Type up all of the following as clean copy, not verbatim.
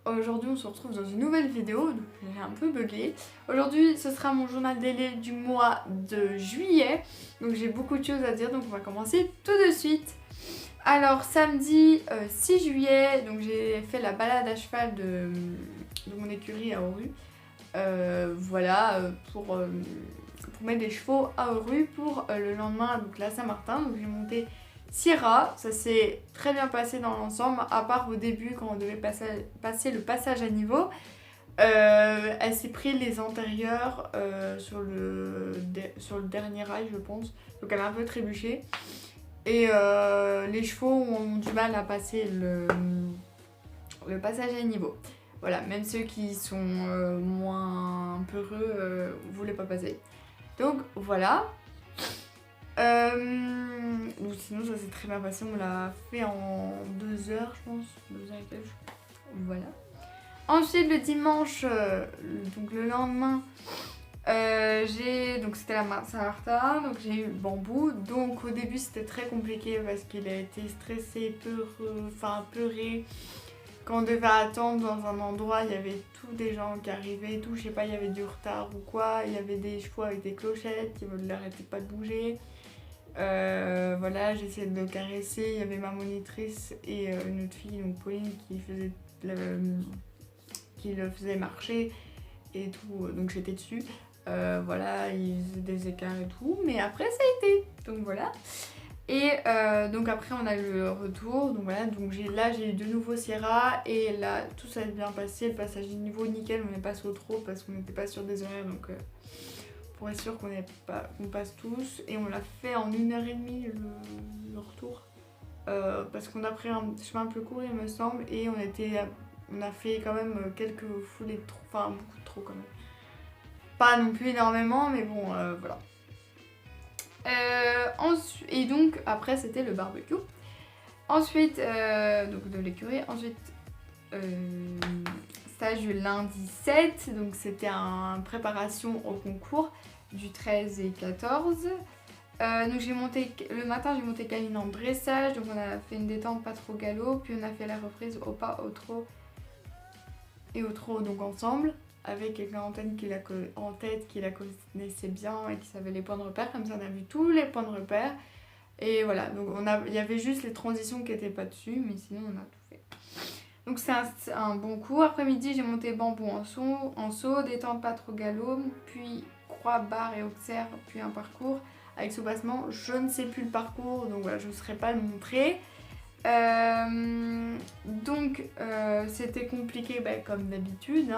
Aujourd'hui on se retrouve dans une nouvelle vidéo, donc j'ai un peu bugué. Aujourd'hui ce sera mon journal délai du mois de juillet, donc j'ai beaucoup de choses à dire, donc on va commencer tout de suite. Alors samedi 6 juillet, donc j'ai fait la balade à cheval de mon écurie à Oru. Pour mettre des chevaux à Oru pour le lendemain, donc la Saint-Martin. Donc j'ai monté Sierra, ça s'est très bien passé dans l'ensemble, à part au début quand on devait passer le passage à niveau. Elle s'est pris les antérieurs sur le dernier rail, je pense, donc elle a un peu trébuché. Et les chevaux ont du mal à passer le passage à niveau. Voilà, même ceux qui sont moins peureux voulaient pas passer. Donc voilà. Sinon ça s'est très bien passé, on l'a fait en 2 heures je pense, 2 heures et quelques. Voilà. Ensuite le dimanche, donc le lendemain, donc c'était la Saint-Martin, donc j'ai eu le bambou. Donc au début c'était très compliqué parce qu'il a été stressé, peuré. Quand on devait attendre dans un endroit, il y avait tous des gens qui arrivaient et tout, je sais pas, il y avait du retard ou quoi, il y avait des chevaux avec des clochettes qui ne l'arrêtaient pas de bouger. Voilà, j'essayais de le caresser, il y avait ma monitrice et une autre fille, donc Pauline, qui le faisait marcher et tout, donc j'étais dessus. Voilà, il faisait des écarts et tout, mais après ça a été, donc voilà. Et donc après on a eu le retour, donc voilà, donc j'ai eu de nouveau Sierra et là tout ça a bien passé, le passage du niveau nickel, on n'est pas sur trop parce qu'on n'était pas sur des horaires, donc pour être sûr qu'on passe tous, et on l'a fait en 1h30 le retour, parce qu'on a pris un chemin un peu court il me semble, et on a fait quand même quelques foulées de trop, enfin beaucoup de trop quand même. Pas non plus énormément, mais bon voilà. Et donc après c'était le barbecue. Ensuite, donc de l'écurie. Ensuite, stage du lundi 7, donc c'était une préparation au concours du 13 et 14. Donc le matin j'ai monté Caline en dressage, donc on a fait une détente pas trop galop, puis on a fait la reprise au pas, au trot et au trot, donc ensemble, avec quelqu'un en tête qui la connaissait bien et qui savait les points de repère, comme ça on a vu tous les points de repère. Et voilà, donc il y avait juste les transitions qui n'étaient pas dessus, mais sinon on a tout fait. Donc c'est un bon coup. Après-midi, j'ai monté bambou en saut, détente pas trop galop, puis croix, barre et auxerre, puis un parcours avec soubassement. Je ne sais plus le parcours, donc voilà, je ne saurais pas le montrer. C'était compliqué, comme d'habitude.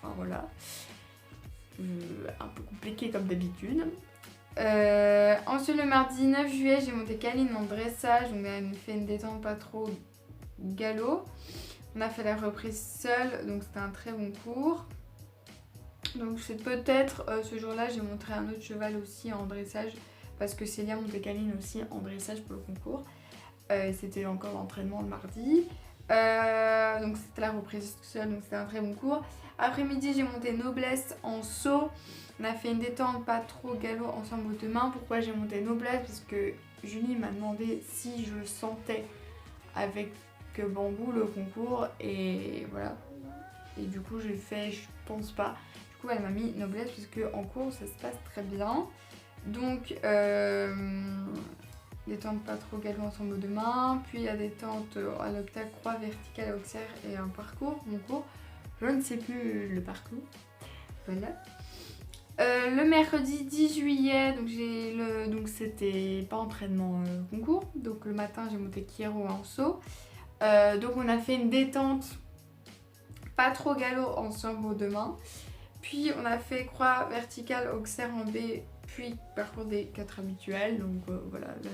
Enfin voilà, un peu compliqué comme d'habitude. Ensuite le mardi 9 juillet j'ai monté Caline en dressage, on a fait une détente pas trop galop, on a fait la reprise seule, donc c'était un très bon cours. Donc c'est peut-être ce jour-là j'ai montré un autre cheval aussi en dressage, parce que Célia montait Caline aussi en dressage pour le concours. C'était encore l'entraînement le mardi. Donc c'était la reprise seule, donc c'était un très bon cours. Après-midi j'ai monté Noblesse en saut. On a fait une détente pas trop galop ensemble aux 2 mains. Pourquoi j'ai monté Noblesse? Parce que Julie m'a demandé si je sentais avec bambou le concours, et voilà. Et du coup j'ai fait je pense pas. Du coup elle m'a mis Noblesse puisque en cours ça se passe très bien. Donc détente pas trop galop ensemble aux 2 mains, puis la détente à l'octave, croix verticale, auxerre et un parcours, mon cours. Je ne sais plus le parcours. Voilà. Le mercredi 10 juillet, donc c'était pas entraînement concours, donc le matin j'ai monté Kiero en saut. Donc on a fait une détente pas trop galop ensemble aux 2 mains, puis on a fait croix verticale, auxerre en B, puis parcours des 4 habituels. Donc voilà, là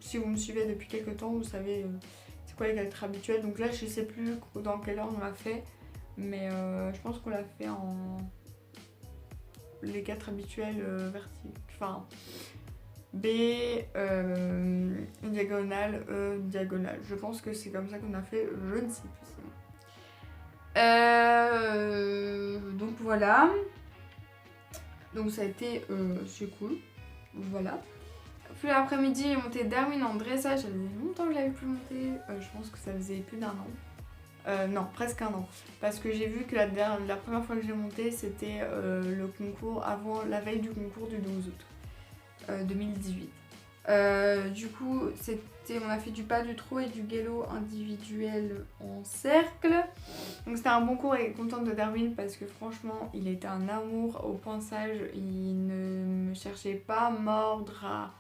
si vous me suivez depuis quelques temps, vous savez c'est quoi les 4 habituels. Donc là je sais plus dans quelle ordre on l'a fait, mais je pense qu'on l'a fait en les 4 habituels enfin B, une diagonale, diagonale. Je pense que c'est comme ça qu'on a fait, je ne sais plus. Donc voilà. Donc ça a été c'est cool. Voilà. Puis l'après-midi, j'ai monté Darwin en dressage. Ça faisait longtemps que je l'avais plus monté. Je pense que ça faisait plus d'un an. Non, presque un an. Parce que j'ai vu que la première fois que j'ai monté, c'était le concours avant la veille du concours du 12 août 2018. Du coup, on a fait du pas du trot et du galop individuel en cercle. Donc c'était un bon cours et contente de Darwin parce que franchement, il était un amour au poinçage. Il ne me cherchait pas à mordre,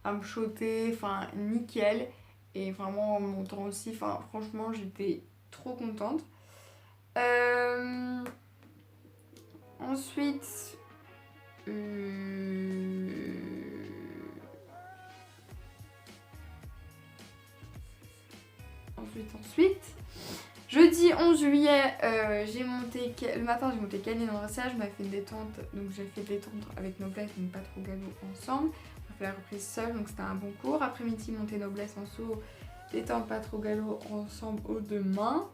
à me shotter, enfin nickel. Et vraiment en montant aussi, enfin franchement, j'étais trop contente. Ensuite, jeudi 11 juillet, le matin j'ai monté câline en dressage, je m'avais fait une détente, donc j'ai fait détente avec noblesse, donc pas trop galop ensemble. On a fait la reprise seule, donc c'était un bon cours. Après-midi, monté noblesse en saut, détente pas trop galop ensemble aux deux mains.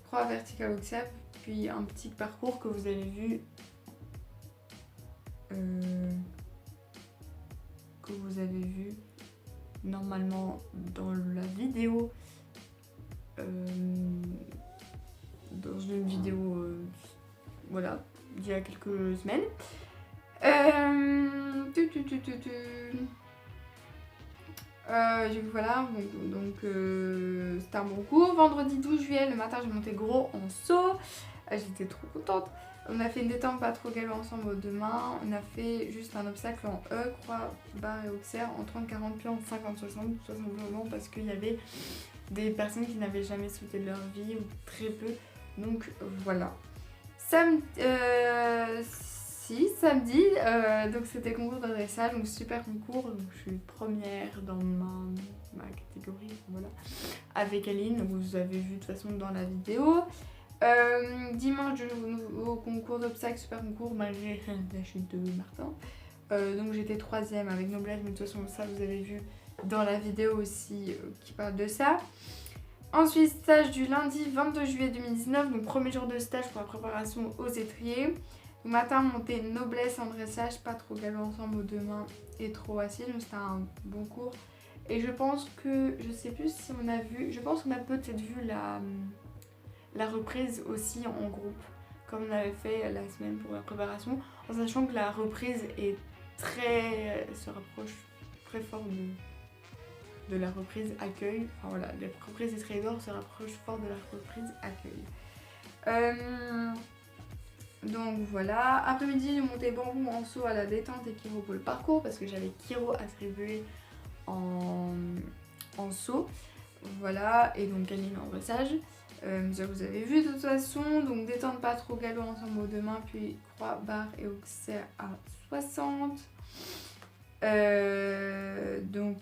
Croix verticale auxerre, puis un petit parcours que vous avez vu. Normalement dans la vidéo. Dans une vidéo voilà, il y a quelques semaines. Voilà, donc c'était un bon cours. Vendredi 12 juillet, le matin j'ai monté gros en saut. J'étais trop contente. On a fait une détente pas trop galop ensemble aux deux mains. On a fait juste un obstacle en E, croix, barre et auxerre en 30-40 puis en 50-60, tout simplement parce qu'il y avait des personnes qui n'avaient jamais sauté de leur vie ou très peu. Donc voilà. Samedi, donc c'était concours de dressage, donc super concours. Donc je suis première dans ma catégorie, voilà, avec Aline, donc vous avez vu de toute façon dans la vidéo. Dimanche, au concours d'obstacles, super concours, malgré la chute de Martin. Donc j'étais troisième avec noblesse, mais de toute façon ça vous avez vu dans la vidéo aussi qui parle de ça. Ensuite, stage du lundi 22 juillet 2019, donc premier jour de stage pour la préparation aux étriers. Donc matin, montée noblesse en dressage, pas trop galop ensemble aux deux mains et trop assis, donc c'était un bon cours. Et je pense que, je sais plus si on a vu, je pense qu'on a peut-être vu la reprise aussi en groupe, comme on avait fait la semaine pour la préparation, en sachant que la reprise se rapproche très fort de la reprise accueil. Enfin voilà, la reprise des traders se rapproche fort de la reprise accueil. Donc voilà, après-midi j'ai monté bambou en saut à la détente et Kiro pour le parcours parce que j'avais Kiro attribué en saut. Voilà, et donc Aline en dressage. Ça vous avez vu de toute façon, donc détente pas trop galop ensemble aux deux mains, puis croix, barre et auxerre à 60. Donc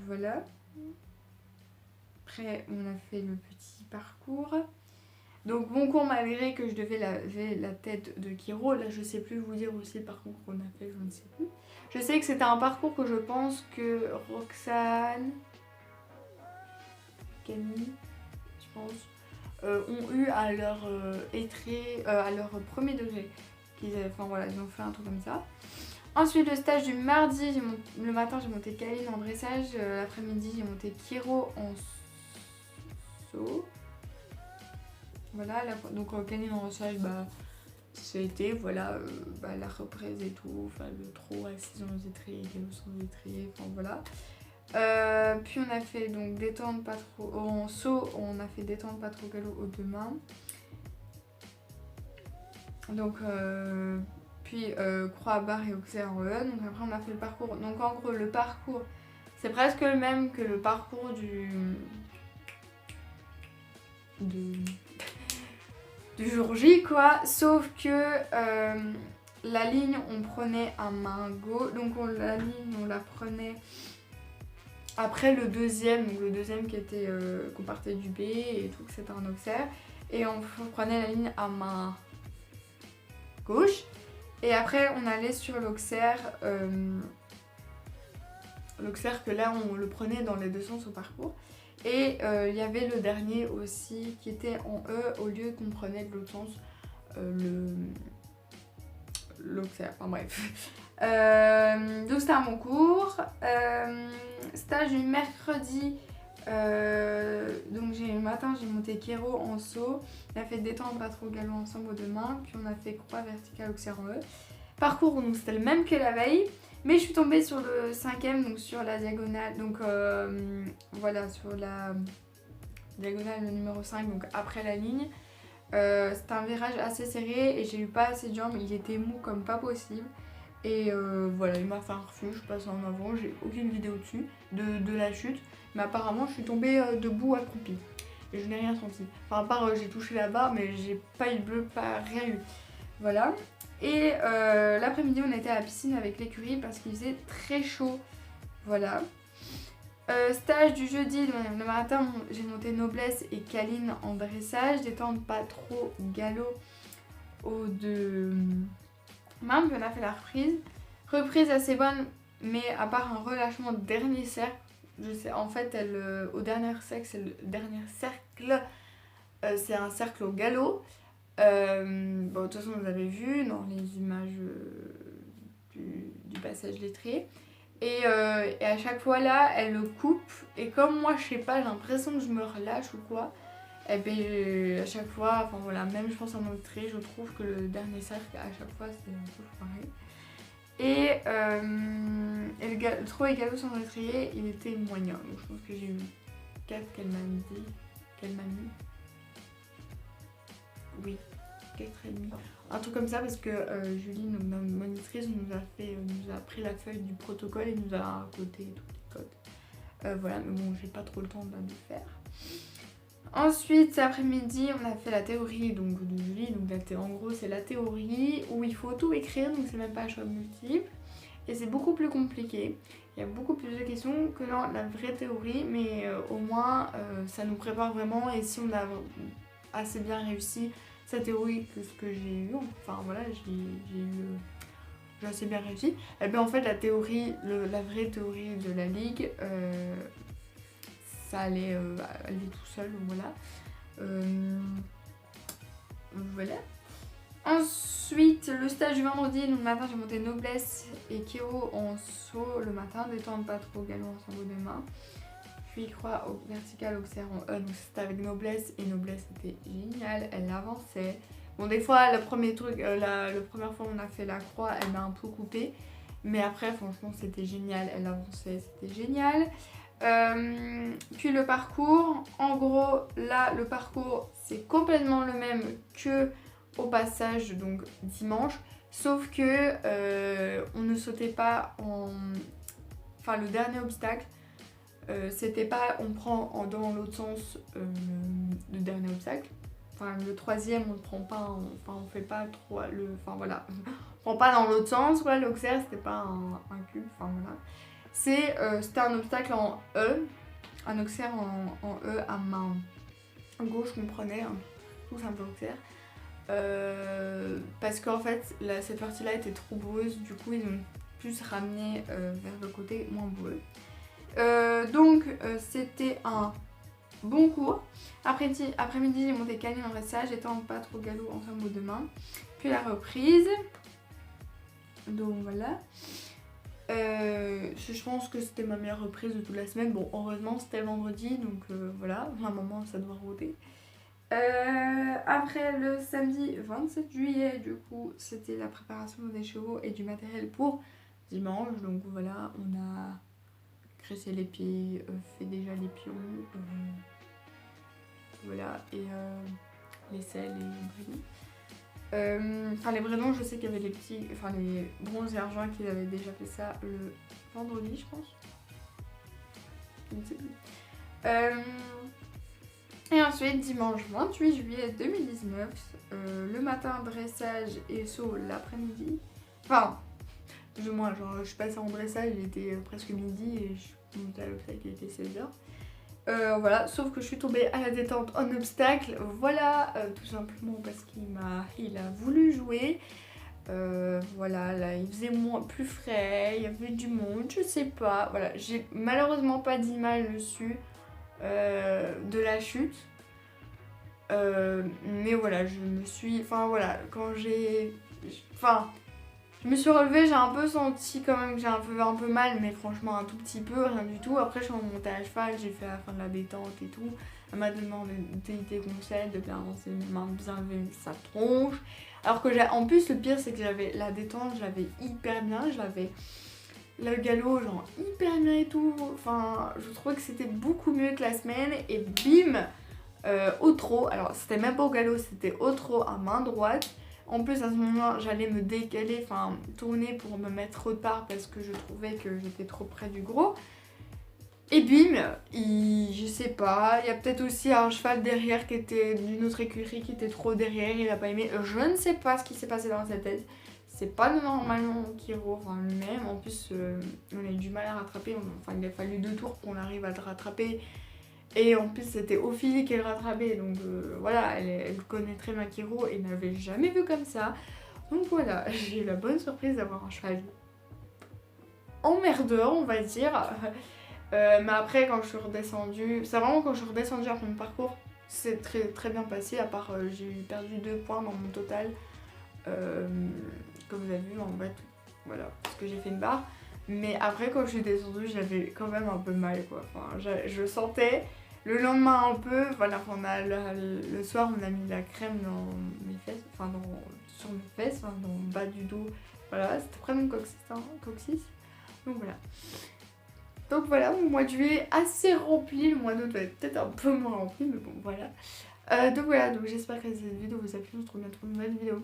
voilà. Après on a fait le petit parcours. Donc bon cours malgré que je devais laver la tête de Kiro. Là je sais plus vous dire aussi le parcours qu'on a fait, je ne sais plus. Je sais que c'était un parcours que je pense que Roxane, Camille, je pense, ont eu à leur à leur premier degré. Enfin voilà, ils ont fait un truc comme ça. Ensuite le stage du mardi, le matin j'ai monté Kaline en dressage, l'après-midi j'ai monté Kiro en saut. Voilà, donc Kaline en dressage, c'était voilà, la reprise et tout, enfin le trot assis dans les étriers, galop sans étrier, enfin voilà. Puis on a fait donc détente pas trop en saut, on a fait détente pas trop galop aux deux mains. Donc puis croix, barre et auxerre en E. Donc après on a fait le parcours. Donc en gros le parcours c'est presque le même que le parcours du jour J quoi, sauf que la ligne on prenait à main gauche, donc la ligne on la prenait après le deuxième, donc le deuxième qui était qu'on partait du B et tout, que c'était un auxerre, et on prenait la ligne à main gauche, et après on allait sur l'auxerre, l'auxerre que là on le prenait dans les deux sens au parcours. Et il y avait le dernier aussi qui était en E au lieu qu'on prenait de l'autre sens l'auxerre, enfin bref. Donc c'était faire mon cours. Stage du mercredi. Donc le matin j'ai monté kéro en saut. On a fait détendre pas trop galop ensemble aux deux mains. Puis on a fait croix verticale auxerre en E. Parcours, donc c'était le même que la veille. Mais je suis tombée sur le 5ème, donc sur la diagonale. Donc voilà, sur la diagonale numéro 5, donc après la ligne. C'était un virage assez serré et j'ai eu pas assez de jambes. Il était mou comme pas possible. Et voilà, il m'a fait un refus, je passe en avant, j'ai aucune vidéo dessus de la chute. Mais apparemment, je suis tombée debout accroupie. Et je n'ai rien senti. Enfin, à part, j'ai touché la barre, mais j'ai pas eu de bleu, pas rien eu. Voilà. Et l'après-midi, on était à la piscine avec l'écurie parce qu'il faisait très chaud. Voilà. Stage du jeudi, le matin, j'ai monté noblesse et câline en dressage. Détendre pas trop galop aux deux mains. Puis on a fait la reprise. Reprise assez bonne, mais à part un relâchement de dernier cercle. Je sais, en fait, au dernier cercle, c'est le dernier cercle. C'est un cercle au galop. Bon, de toute façon, vous avez vu dans les images du passage lettré. Et à chaque fois là, elle le coupe. Et comme moi, je sais pas, j'ai l'impression que je me relâche ou quoi. Et ben à chaque fois, enfin voilà, même je pense en entrée, je trouve que le dernier cercle, à chaque fois, c'était un peu pareil. Et le trot et galop sans étrier, il était moyen. Donc je pense que j'ai eu 4 qu'elle m'a mis. Oui, 4,5. Un truc comme ça parce que Julie, notre monitrice, nous a pris la feuille du protocole et nous a coté toutes les codes. Voilà, mais bon, j'ai pas trop le temps de le faire. Ensuite, cet après-midi, on a fait la théorie donc, de Julie. Donc, en gros, c'est la théorie où il faut tout écrire, donc c'est même pas un choix multiple. Et c'est beaucoup plus compliqué. Il y a beaucoup plus de questions que dans la vraie théorie, mais au moins, ça nous prépare vraiment. Et si on a assez bien réussi cette théorie que ce que j'ai eu, enfin voilà, j'ai assez bien réussi. Et bien en fait, la vraie théorie de la ligue, ça allait tout seul, voilà. Voilà. Ensuite, le stage du vendredi, donc le matin j'ai monté noblesse et kéro en saut le matin, détendre pas trop galop ensemble aux deux mains. Puis croix verticale auxerre en E, donc c'était avec noblesse et noblesse c'était génial, elle avançait. Bon des fois le premier truc, la première fois on a fait la croix, elle m'a un peu coupé. Mais après franchement c'était génial, elle avançait, c'était génial. Puis le parcours, en gros là le parcours c'est complètement le même que au passage donc dimanche, sauf que on ne sautait pas enfin le dernier obstacle, c'était pas on prend dans l'autre sens le dernier obstacle, enfin le troisième on ne prend pas, on fait pas trop enfin voilà, on prend pas dans l'autre sens, voilà, l'auxerre c'était pas un cube, enfin voilà. C'était un obstacle en E, un auxerre en E à main gauche qu'on prenait, tout simple auxerre. Parce qu'en fait cette partie là était trop boueuse, du coup ils ont plus ramené vers le côté moins boueux. Donc c'était un bon cours. Après-midi j'ai monté câline en dressage, étant pas trop galop ensemble aux deux mains. Puis la reprise. Donc voilà. Je pense que c'était ma meilleure reprise de toute la semaine. Bon, heureusement c'était vendredi, donc voilà, à un moment ça doit rôder. Après le samedi 27 juillet, du coup, c'était la préparation des chevaux et du matériel pour dimanche. Donc voilà, on a graissé les pieds, fait déjà les pions, voilà, et les selles et les bridons. Enfin les bridons, je sais qu'il y avait les bronzes et argent qui avaient déjà fait ça le vendredi, je pense. Je ne sais plus. Et ensuite, dimanche 28 juillet 2019, le matin dressage et saut l'après-midi. Enfin, plus ou moins, genre je suis passée en dressage, il était presque midi et je suis montée à l'obstacle, il était 16h. Voilà, sauf que je suis tombée à la détente en obstacle, voilà, tout simplement parce qu'il a voulu jouer. Voilà, là il faisait plus frais, il y avait du monde, je sais pas, voilà, j'ai malheureusement pas d'image dessus. De la chute, mais voilà, je me suis, enfin voilà, quand j'ai, enfin Je me suis relevée, j'ai un peu senti quand même que j'ai un peu mal, mais franchement un tout petit peu, rien du tout. Après je suis remontée à cheval, j'ai fait la fin de la détente et tout. Elle m'a demandé des conseils, de bien avancer mes mains, de bien lever sa tronche. Alors que en plus le pire c'est que j'avais la détente, je l'avais hyper bien, je l'avais le galop genre hyper bien et tout. Enfin je trouvais que c'était beaucoup mieux que la semaine et bim au trot. Alors c'était même pas au galop, c'était au trot à main droite. En plus à ce moment j'allais me décaler, enfin tourner pour me mettre autre part parce que je trouvais que j'étais trop près du gros. Et bim, je sais pas, il y a peut-être aussi un cheval derrière qui était d'une autre écurie qui était trop derrière, il a pas aimé. Je ne sais pas ce qui s'est passé dans sa tête. C'est pas normalement Kiro, enfin lui-même. En plus, on a eu du mal à rattraper. Enfin, il a fallu 2 tours qu'on arrive à le rattraper. Et en plus, c'était Ophélie qui le rattrapait. Donc voilà, elle connaît très bien Kiro et n'avait jamais vu comme ça. Donc voilà, j'ai eu la bonne surprise d'avoir un cheval emmerdeur, on va dire. Mais après quand je suis redescendue, c'est vraiment quand je suis redescendue après mon parcours, c'est très, très bien passé, à part j'ai perdu 2 points dans mon total, comme vous avez vu en bas, voilà, parce que j'ai fait une barre. Mais après quand je suis descendue, j'avais quand même un peu mal quoi, enfin, je sentais le lendemain un peu, voilà, le soir on a mis la crème dans mes fesses, enfin sur mes fesses, enfin, dans le bas du dos, voilà, c'était près de mon coccyx, donc voilà. Donc voilà, mon mois de juillet assez rempli, le mois d'août va être peut-être un peu moins rempli, mais bon voilà. Donc voilà, donc j'espère que cette vidéo vous a plu, on se retrouve bientôt pour une nouvelle vidéo.